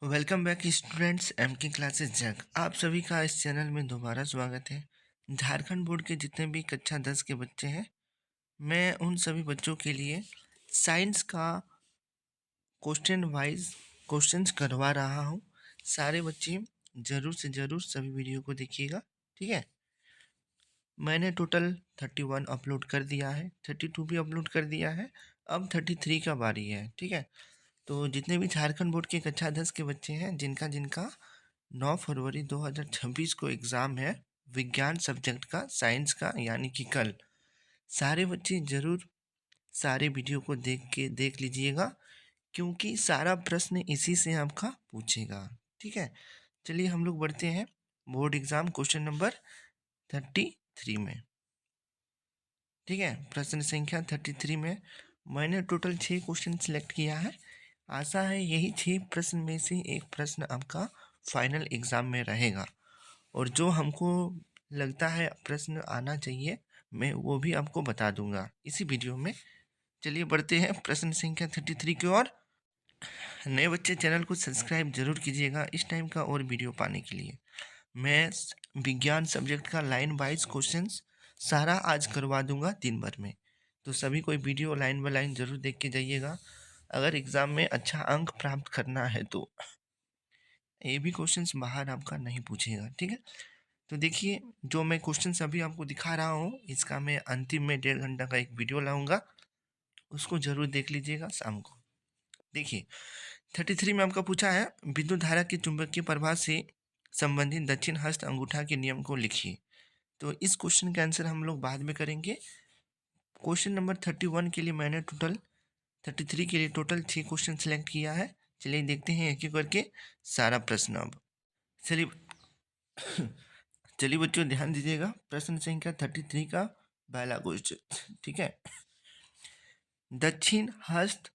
Welcome back students M के classes जग। आप सभी का इस चैनल में दोबारा स्वागत है। झारखंड बोर्ड के जितने भी कक्षा 10 के बच्चे हैं, मैं उन सभी बच्चों के लिए साइंस का क्वेश्चन वाइज क्वेश्चंस करवा रहा हूँ। सारे बच्चे ज़रूर से ज़रूर सभी वीडियो को देखिएगा, ठीक है। मैंने टोटल 31 अपलोड कर दिया है, 32 भी अपलोड कर दिया है, अब 33 का बारी है, ठीक है। तो जितने भी झारखंड बोर्ड के कक्षा 10 के बच्चे हैं, जिनका जिनका 9 फरवरी 2026 को एग्ज़ाम है विज्ञान सब्जेक्ट का, साइंस का, यानी कि कल, सारे बच्चे ज़रूर सारे वीडियो को देख लीजिएगा, क्योंकि सारा प्रश्न इसी से आपका पूछेगा, ठीक है। चलिए हम लोग बढ़ते हैं बोर्ड एग्ज़ाम क्वेश्चन नंबर 33 में, ठीक है। प्रश्न संख्या 33 में मैंने टोटल 6 क्वेश्चन सिलेक्ट किया है। आशा है यही 6 प्रश्न में से एक प्रश्न आपका फाइनल एग्ज़ाम में रहेगा, और जो हमको लगता है प्रश्न आना चाहिए, मैं वो भी आपको बता दूंगा इसी वीडियो में। चलिए बढ़ते हैं प्रश्न संख्या 33 की ओर। नए बच्चे चैनल को सब्सक्राइब जरूर कीजिएगा इस टाइम का और वीडियो पाने के लिए। मैं विज्ञान सब्जेक्ट का लाइन वाइज क्वेश्चंस सारा आज करवा दूंगा दिन भर में, तो सभी कोई वीडियो लाइन बाय लाइन जरूर देख के जाइएगा अगर एग्ज़ाम में अच्छा अंक प्राप्त करना है तो। ये भी क्वेश्चंस बाहर आपका नहीं पूछेगा, ठीक है। तो देखिए, जो मैं क्वेश्चन अभी आपको दिखा रहा हूँ, इसका मैं अंतिम में 1.5 घंटा का एक वीडियो लाऊंगा, उसको जरूर देख लीजिएगा शाम को। देखिए 33 में आपका पूछा है विद्युत धारा की चुंबकीय प्रवाह से संबंधित दक्षिण हस्त अंगूठा के नियम को लिखिए। तो इस क्वेश्चन का आंसर हम लोग बाद में करेंगे। क्वेश्चन नंबर 31 के लिए मैंने टोटल 33 के लिए टोटल 6 क्वेश्चन सेलेक्ट किया है। चलिए देखते हैं एक एक करके सारा प्रश्न। अब चलिए चलिए बच्चों ध्यान दीजिएगा, प्रश्न संख्या 33 का पहला क्वेश्चन, ठीक है। दक्षिण हस्त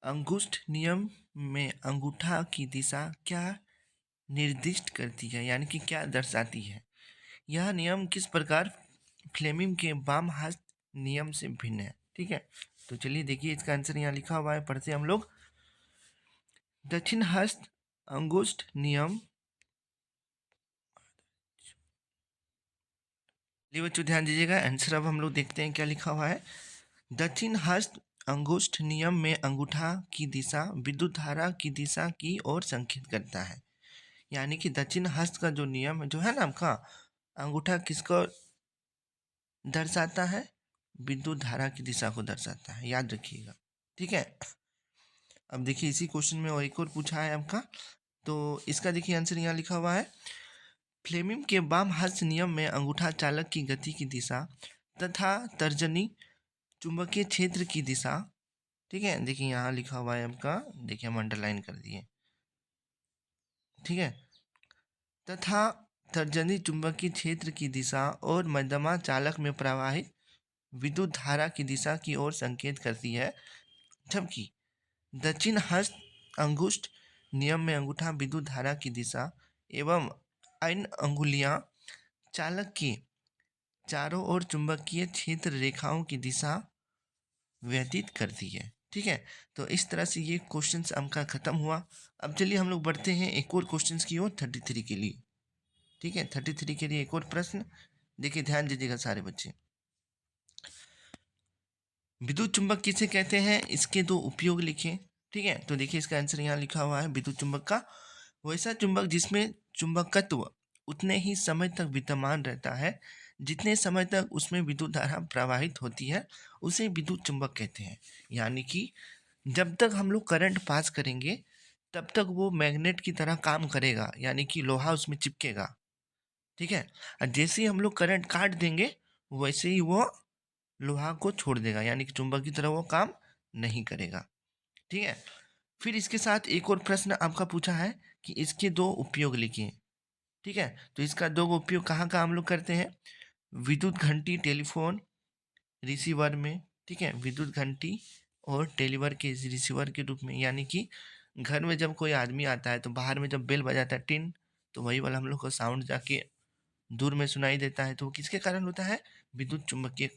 अंगुष्ठ नियम में अंगूठा की दिशा क्या निर्दिष्ट करती है, यानी कि क्या दर्शाती है। यह नियम किस प्रकार फ्लेमिंग के वाम हस्त नियम से भिन्न है, ठीक है। तो चलिए देखिए, इसका आंसर यहाँ लिखा हुआ है, पढ़ते हम लोग। दक्षिण हस्त अंगुष्ठ नियम, चलिए बच्चों ध्यान दीजिएगा, आंसर अब हम लोग देखते हैं क्या लिखा हुआ है। दक्षिण हस्त अंगुष्ठ नियम में अंगूठा की दिशा विद्युत धारा की दिशा की ओर संकेत करता है। यानी कि दक्षिण हस्त का जो नियम जो है ना आपका, अंगूठा किसको दर्शाता है, विद्युत धारा की दिशा को दर्शाता है, याद रखिएगा, ठीक है। अब देखिए इसी क्वेश्चन में और एक और पूछा है आपका, तो इसका देखिए आंसर यहाँ लिखा हुआ है। फ्लेमिंग के वाम हस्त नियम में अंगूठा चालक की गति की दिशा तथा तर्जनी चुंबकीय क्षेत्र की दिशा, ठीक है। देखिए यहाँ लिखा हुआ है आपका, देखिए हम अंडरलाइन कर दिए, ठीक है। तथा तर्जनी चुंबकीय क्षेत्र की दिशा और मध्यमा चालक में प्रवाहित विद्युत धारा की दिशा की ओर संकेत करती है, जबकि दक्षिण हस्त अंगुष्ठ नियम में अंगूठा विद्युत धारा की दिशा एवं अन्य अंगुलियां चालक के चारों ओर चुंबकीय क्षेत्र रेखाओं की दिशा व्यतीत करती है, ठीक है। तो इस तरह से ये क्वेश्चंस आपका खत्म हुआ। अब चलिए हम लोग बढ़ते हैं एक और क्वेश्चंस की ओर 33 के लिए, ठीक है। 33 के लिए एक और प्रश्न, देखिए ध्यान दीजिएगा सारे बच्चे। विद्युत चुंबक किसे कहते हैं, इसके दो उपयोग लिखें, ठीक है। तो देखिए इसका आंसर यहाँ लिखा हुआ है, विद्युत चुंबक का वैसा चुंबक जिसमें चुंबकत्व उतने ही समय तक विद्यमान रहता है जितने समय तक उसमें विद्युत धारा प्रवाहित होती है, उसे विद्युत चुंबक कहते हैं। यानी कि जब तक हम लोग करंट पास करेंगे तब तक वो मैग्नेट की तरह काम करेगा, यानी कि लोहा उसमें चिपकेगा, ठीक है। और जैसे ही हम लोग करंट काट देंगे वैसे ही वो लोहा को छोड़ देगा, यानी कि चुंबक की तरह वो काम नहीं करेगा, ठीक है। फिर इसके साथ एक और प्रश्न आपका पूछा है कि इसके दो उपयोग लिखिए, ठीक है। तो इसका दो उपयोग कहाँ कहाँ हम लोग करते हैं, विद्युत घंटी टेलीफोन रिसीवर में, ठीक है। विद्युत घंटी और टेलीवर के रिसीवर के रूप में, यानी कि घर में जब कोई आदमी आता है तो बाहर में जब बेल बजाता है टिन, तो वही वाला हम लोग को साउंड जाके दूर में सुनाई देता है, तो वो किसके कारण होता है, विद्युत चुंबकीय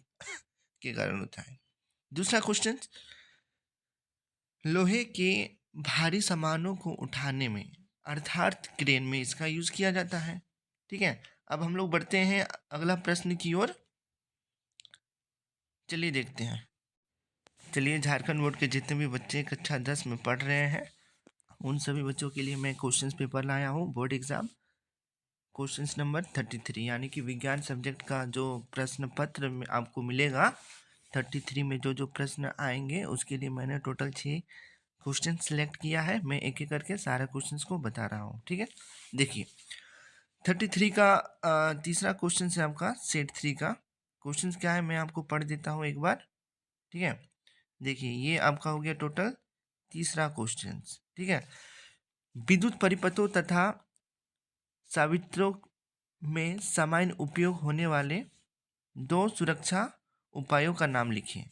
के कारण होता है। दूसरा क्वेश्चन, लोहे के भारी सामानों को उठाने में अर्थात क्रेन में इसका यूज किया जाता है। ठीक है, अब हम लोग बढ़ते हैं अगला प्रश्न की ओर। चलिए देखते हैं। चलिए, झारखंड बोर्ड के जितने भी बच्चे कक्षा 10 में पढ़ रहे हैं उन सभी बच्चों के लिए मैं क्वेश्चंस पेपर लाया हूँ। बोर्ड एग्जाम क्वेश्चंस नंबर 33 यानी कि विज्ञान सब्जेक्ट का जो प्रश्न पत्र में आपको मिलेगा 33 में जो जो प्रश्न आएंगे उसके लिए मैंने टोटल 6 क्वेश्चन सेलेक्ट किया है। मैं एक एक करके सारे क्वेश्चंस को बता रहा हूँ। ठीक है, देखिए 33 का तीसरा क्वेश्चन है आपका सेट 3 का। क्वेश्चन क्या है मैं आपको पढ़ देता हूँ एक बार। ठीक है, देखिए ये आपका हो गया टोटल तीसरा क्वेश्चन। ठीक है, विद्युत परिपथों तथा सावित्रों में सामान्य उपयोग होने वाले दो सुरक्षा उपायों का नाम लिखिए।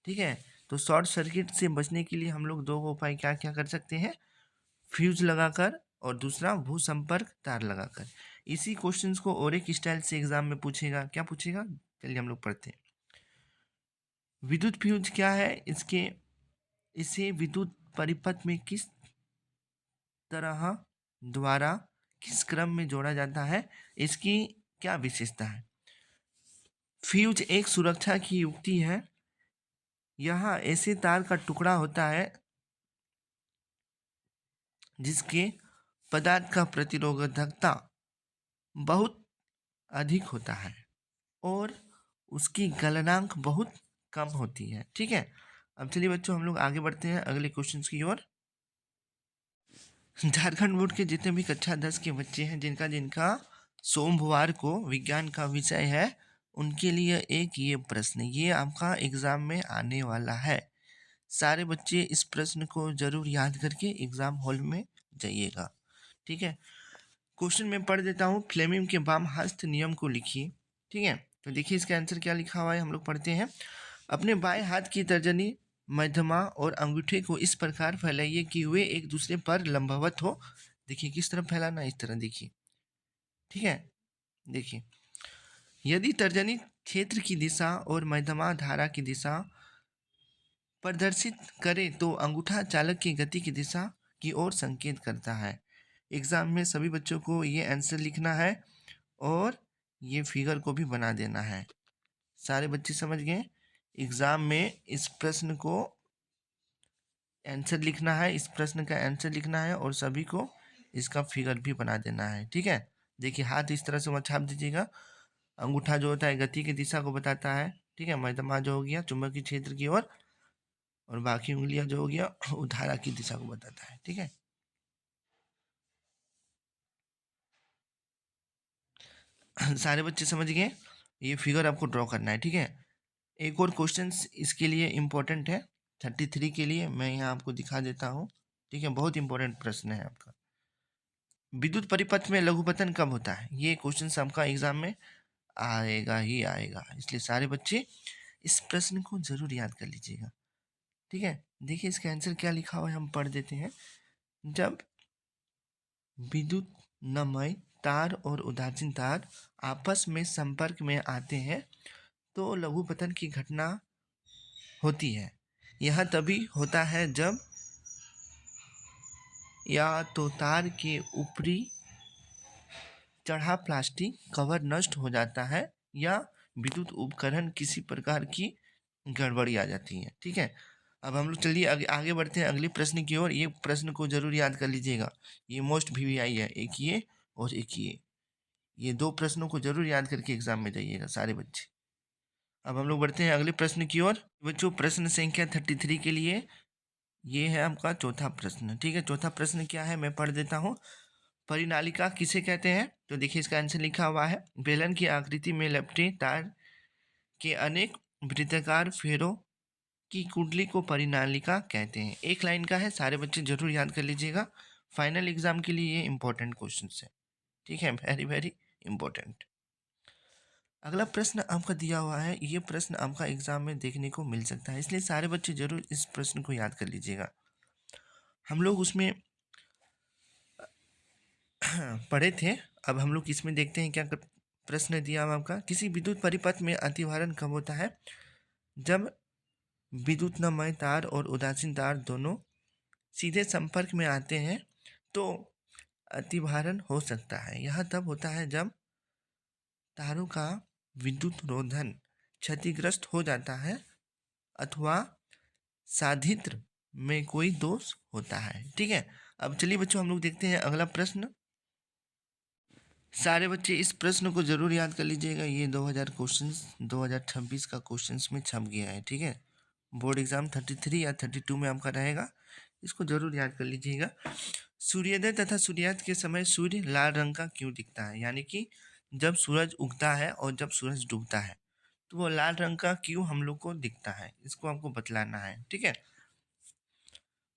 ठीक है, तो शॉर्ट सर्किट से बचने के लिए हम लोग दो उपाय क्या क्या कर सकते हैं, फ्यूज लगाकर और दूसरा भू संपर्क तार लगाकर। इसी क्वेश्चंस को और एक स्टाइल से एग्जाम में पूछेगा। क्या पूछेगा, चलिए हम लोग पढ़ते हैं। विद्युत फ्यूज क्या है, इसे विद्युत परिपथ में किस तरह द्वारा किस क्रम में जोड़ा जाता है, इसकी क्या विशेषता है। फ्यूज एक सुरक्षा की युक्ति है। यहाँ ऐसे तार का टुकड़ा होता है जिसके पदार्थ का प्रतिरोधकता बहुत अधिक होता है और उसकी गलनांक बहुत कम होती है। ठीक है, अब चलिए बच्चों हम लोग आगे बढ़ते हैं अगले क्वेश्चन की ओर। झारखंड बोर्ड के जितने भी कक्षा 10 के बच्चे हैं जिनका जिनका सोमवार को विज्ञान का विषय है उनके लिए एक ये प्रश्न ये आपका एग्जाम में आने वाला है। सारे बच्चे इस प्रश्न को जरूर याद करके एग्जाम हॉल में जाइएगा। ठीक है, क्वेश्चन में पढ़ देता हूँ। फ्लेमिंग के वाम हस्त नियम को लिखिए। ठीक है, तो देखिए इसका आंसर क्या लिखा हुआ है, हम लोग पढ़ते हैं। अपने बाएं हाथ की तर्जनी मध्यमा और अंगूठे को इस प्रकार फैलाइए कि वे एक दूसरे पर लंबवत हो। देखिए किस तरफ फैलाना, इस तरह देखिए। ठीक है, देखिए यदि तर्जनी क्षेत्र की दिशा और मध्यमा धारा की दिशा प्रदर्शित करे तो अंगूठा चालक की गति की दिशा की ओर संकेत करता है। एग्जाम में सभी बच्चों को ये आंसर लिखना है और ये फिगर को भी बना देना है। सारे बच्चे समझ गए। एग्जाम में इस प्रश्न को आंसर लिखना है, इस प्रश्न का आंसर लिखना है और सभी को इसका फिगर भी बना देना है। ठीक है, देखिए हाथ इस तरह से मत छाप दीजिएगा। अंगूठा जो होता है गति की दिशा को बताता है। ठीक है, मध्यमा जो हो गया चुंबकीय क्षेत्र की ओर और बाकी उंगलियां जो हो गया वो धारा की दिशा को बताता है। ठीक है, सारे बच्चे समझ गए। ये फिगर आपको ड्रॉ करना है। ठीक है, एक और क्वेश्चन इसके लिए इम्पोर्टेंट है 33 के लिए, मैं यहाँ आपको दिखा देता हूँ। ठीक है, बहुत इंपॉर्टेंट प्रश्न है आपका। विद्युत परिपथ में लघुपतन कब होता है, ये क्वेश्चन आपका एग्जाम में आएगा ही आएगा, इसलिए सारे बच्चे इस प्रश्न को जरूर याद कर लीजिएगा। ठीक है, देखिए इसका आंसर क्या लिखा हुआ है, हम पढ़ देते हैं। जब विद्युत नमय तार और उदासीन तार आपस में संपर्क में आते हैं तो लघुपतन की घटना होती है। यह तभी होता है जब या तो तार के ऊपरी चढ़ा प्लास्टिक कवर नष्ट हो जाता है या विद्युत उपकरण किसी प्रकार की गड़बड़ी आ जाती है। ठीक है, अब हम लोग चलिए आगे बढ़ते हैं अगले प्रश्न की ओर। ये प्रश्न को जरूर याद कर लीजिएगा, ये मोस्ट VVI है। एक ये और एक ये दो प्रश्नों को जरूर याद करके एग्जाम में जाइएगा सारे बच्चे। अब हम लोग बढ़ते हैं अगले प्रश्न की ओर। बच्चों प्रश्न संख्या 33 के लिए ये है आपका चौथा प्रश्न। ठीक है, चौथा प्रश्न क्या है मैं पढ़ देता हूँ। परिनालिका किसे कहते हैं, तो देखिए इसका आंसर लिखा हुआ है। बेलन की आकृति में लपटे तार के अनेक वृत्ताकार फेरों की कुंडली को परिनालिका कहते हैं। एक लाइन का है, सारे बच्चे जरूर याद कर लीजिएगा, फाइनल एग्जाम के लिए ये इंपॉर्टेंट क्वेश्चन है। ठीक है, वेरी वेरी इंपॉर्टेंट। अगला प्रश्न आपका दिया हुआ है, ये प्रश्न आपका एग्जाम में देखने को मिल सकता है, इसलिए सारे बच्चे जरूर इस प्रश्न को याद कर लीजिएगा। हम लोग उसमें पढ़े थे, अब हम लोग इसमें देखते हैं क्या प्रश्न दिया हुआ आपका। किसी विद्युत परिपथ में अतिभारण कब होता है, जब विद्युत नमय तार और उदासीन तार दोनों सीधे संपर्क में आते हैं तो अतिभारण हो सकता है। यह तब होता है जब तारों का विद्युत रोधन क्षतिग्रस्त हो जाता है अथवा साधित्र में कोई दोष होता है। ठीक है, अब चलिए बच्चों हम लोग देखते हैं अगला प्रश्न। सारे बच्चे इस प्रश्न को जरूर याद कर लीजिएगा। ये 2026 का क्वेश्चंस में छप गया है। ठीक है, बोर्ड एग्जाम 33 या 32 में आपका रहेगा, इसको जरूर याद कर लीजिएगा। सूर्योदय तथा सूर्यास्त के समय सूर्य लाल रंग का क्यों दिखता है? यानी कि जब सूरज उगता है और जब सूरज डूबता है तो वो लाल रंग का क्यों हम लोग को दिखता है, इसको आपको बतलाना है। ठीक है,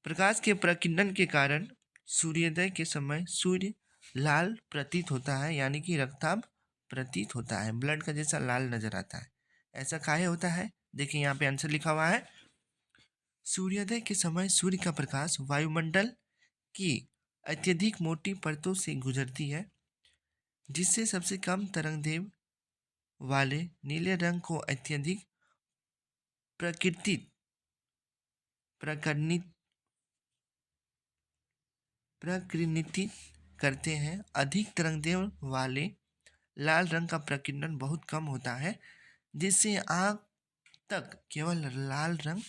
प्रकाश के प्रकीर्णन के कारण सूर्योदय के समय सूर्य लाल प्रतीत होता है, यानी कि रक्ताभ प्रतीत होता है, ब्लड का जैसा लाल नजर आता है। ऐसा काहे होता है? देखिए यहाँ पे आंसर लिखा हुआ है। सूर्योदय के समय सूर्य का प्रकाश वायुमंडल की अत्यधिक मोटी परतों से गुजरती है, जिससे सबसे कम तरंगदैर्घ्य वाले नीले रंग को अत्यधिक प्रकीर्तित प्रकर्णित प्रकिर्णित करते हैं। अधिक तरंगदैर्घ्य वाले लाल रंग का प्रकीर्णन बहुत कम होता है, जिससे आँख तक केवल लाल रंग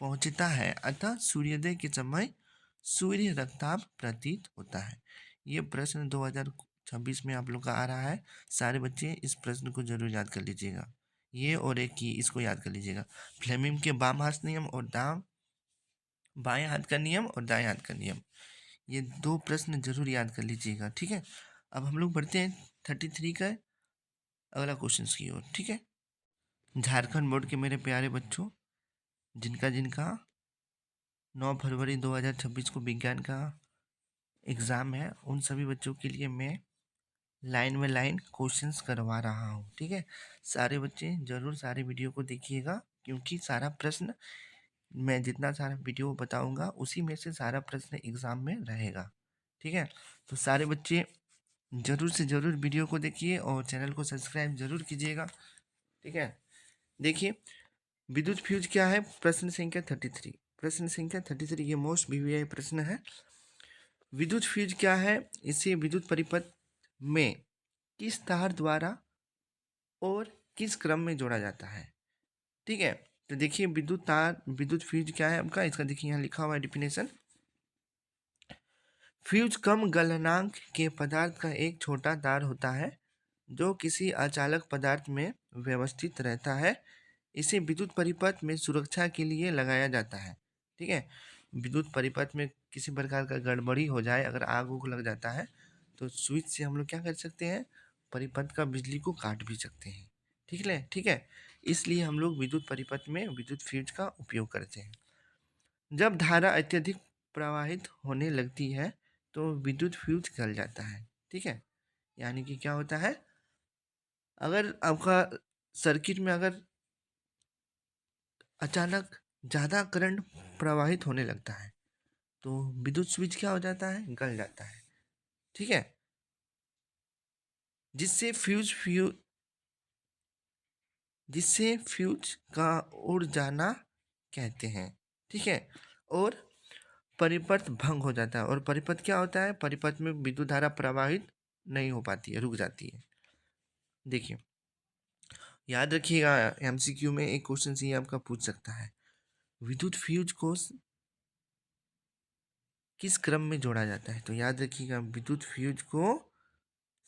पहुंचता है, अतः सूर्योदय के समय सूर्य रक्ताभ प्रतीत होता है। ये प्रश्न 2026 में आप लोग का आ रहा है। सारे बच्चे इस प्रश्न को जरूर याद कर लीजिएगा। ये और एक की इसको याद कर लीजिएगा। फ्लेमिंग के बाम हाथ नियम और बाएं हाथ का नियम और दाएं हाथ का नियम, ये दो प्रश्न जरूर याद कर लीजिएगा। ठीक है, अब हम लोग बढ़ते हैं 33 का अगला क्वेश्चन की ओर। ठीक है, झारखंड बोर्ड के मेरे प्यारे बच्चों, जिनका जिनका 9 फरवरी 2026 को विज्ञान का एग्ज़ाम है, उन सभी बच्चों के लिए मैं लाइन में लाइन क्वेश्चंस करवा रहा हूँ। ठीक है, सारे बच्चे जरूर सारे वीडियो को देखिएगा, क्योंकि सारा प्रश्न मैं जितना सारा वीडियो बताऊंगा उसी में से सारा प्रश्न एग्ज़ाम में रहेगा। ठीक है, तो सारे बच्चे जरूर से जरूर वीडियो को देखिए और चैनल को सब्सक्राइब जरूर कीजिएगा। ठीक है, देखिए विद्युत फ्यूज क्या है? प्रश्न संख्या 33। प्रश्न संख्या 33 ये मोस्ट वीवीआई प्रश्न है। विद्युत फ्यूज क्या है? इसे विद्युत परिपथ में किस तार द्वारा और किस क्रम में जोड़ा जाता है? ठीक है, तो देखिए विद्युत फ्यूज क्या है आपका, इसका देखिए यहाँ लिखा हुआ है डिफिनेशन। फ्यूज कम गलनांक के पदार्थ का एक छोटा तार होता है जो किसी अचालक पदार्थ में व्यवस्थित रहता है। इसे विद्युत परिपथ में सुरक्षा के लिए लगाया जाता है। ठीक है, विद्युत परिपथ में किसी प्रकार का गड़बड़ी हो जाए, अगर आग उग लग जाता है तो स्विच से हम लोग क्या कर सकते हैं, परिपथ का बिजली को काट भी सकते हैं। ठीक है, इसलिए हम लोग विद्युत परिपथ में विद्युत फ्यूज का उपयोग करते हैं। जब धारा अत्यधिक प्रवाहित होने लगती है तो विद्युत फ्यूज गल जाता है। ठीक है, यानी कि क्या होता है, अगर आपका सर्किट में अगर अचानक ज़्यादा करंट प्रवाहित होने लगता है तो विद्युत स्विच क्या हो जाता है, गल जाता है। ठीक है, जिससे फ्यूज का उड़ जाना कहते हैं। ठीक है, और परिपथ भंग हो जाता है। और परिपथ क्या होता है, परिपथ में विद्युत धारा प्रवाहित नहीं हो पाती है, रुक जाती है। देखिए याद रखिएगा, एमसीक्यू में एक क्वेश्चन ये आपका पूछ सकता है, विद्युत फ्यूज को किस क्रम में जोड़ा जाता है? तो याद रखिएगा, विद्युत फ्यूज को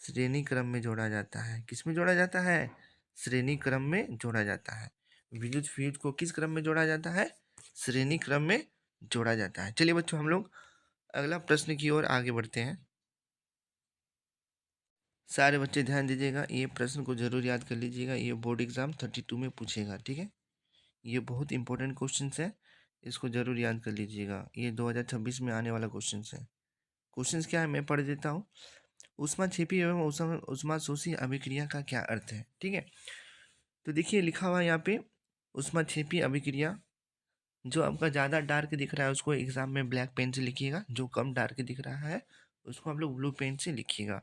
श्रेणी क्रम में जोड़ा जाता है। किस में जोड़ा जाता है? श्रेणी क्रम में जोड़ा जाता है। विद्युत फ्यूज को किस क्रम में जोड़ा जाता है? श्रेणी क्रम में जोड़ा जाता है। चलिए बच्चों हम लोग अगला प्रश्न की ओर आगे बढ़ते हैं। सारे बच्चे ध्यान दीजिएगा, ये प्रश्न को जरूर याद कर लीजिएगा, ये बोर्ड एग्जाम 32 में पूछेगा। ठीक है, ये बहुत इंपॉर्टेंट क्वेश्चन है, इसको जरूर याद कर लीजिएगा। ये 2026 में आने वाला क्वेश्चन है। क्वेश्चन क्या है मैं पढ़ देता हूँ। ऊष्माक्षेपी एवं ऊष्माशोषी अभिक्रिया का क्या अर्थ है? ठीक है, तो देखिए लिखा हुआ है यहाँ पे, ऊष्माक्षेपी अभिक्रिया, जो आपका ज़्यादा डार्क दिख रहा है उसको एग्जाम में ब्लैक पेन से लिखिएगा, जो कम डार्क दिख रहा है उसको आप लोग ब्लू पेन से लिखिएगा।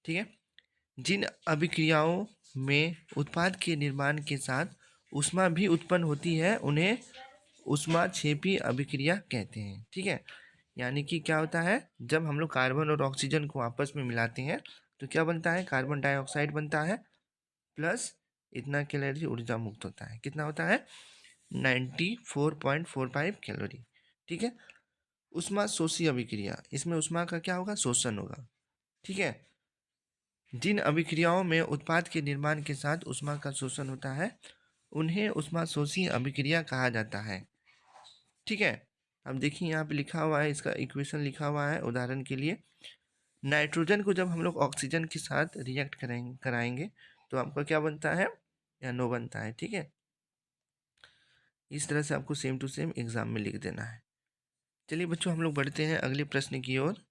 ठीक है, जिन अभिक्रियाओं में उत्पाद के निर्माण के साथ ऊष्मा भी उत्पन्न होती है उन्हें ऊष्माक्षेपी अभिक्रिया कहते हैं। ठीक है, यानी कि क्या होता है, जब हम लोग कार्बन और ऑक्सीजन को आपस में मिलाते हैं तो क्या बनता है, कार्बन डाइऑक्साइड बनता है प्लस इतना कैलोरी ऊर्जा मुक्त होता है। कितना होता है, 94.45 कैलोरी। ठीक है, उष्मा शोषी अभिक्रिया, इसमें उष्मा का क्या होगा, शोषण होगा। ठीक है, जिन अभिक्रियाओं में उत्पाद के निर्माण के साथ उष्मा का शोषण होता है उन्हें उष्मा शोषी अभिक्रिया कहा जाता है। ठीक है, अब देखिए यहाँ पे लिखा हुआ है, इसका इक्वेशन लिखा हुआ है। उदाहरण के लिए नाइट्रोजन को जब हम लोग ऑक्सीजन के साथ रिएक्ट कराएंगे तो आपका क्या बनता है, NO बनता है। ठीक है, इस तरह से आपको सेम टू सेम एग्जाम में लिख देना है। चलिए बच्चों, हम लोग बढ़ते हैं अगले प्रश्न की ओर।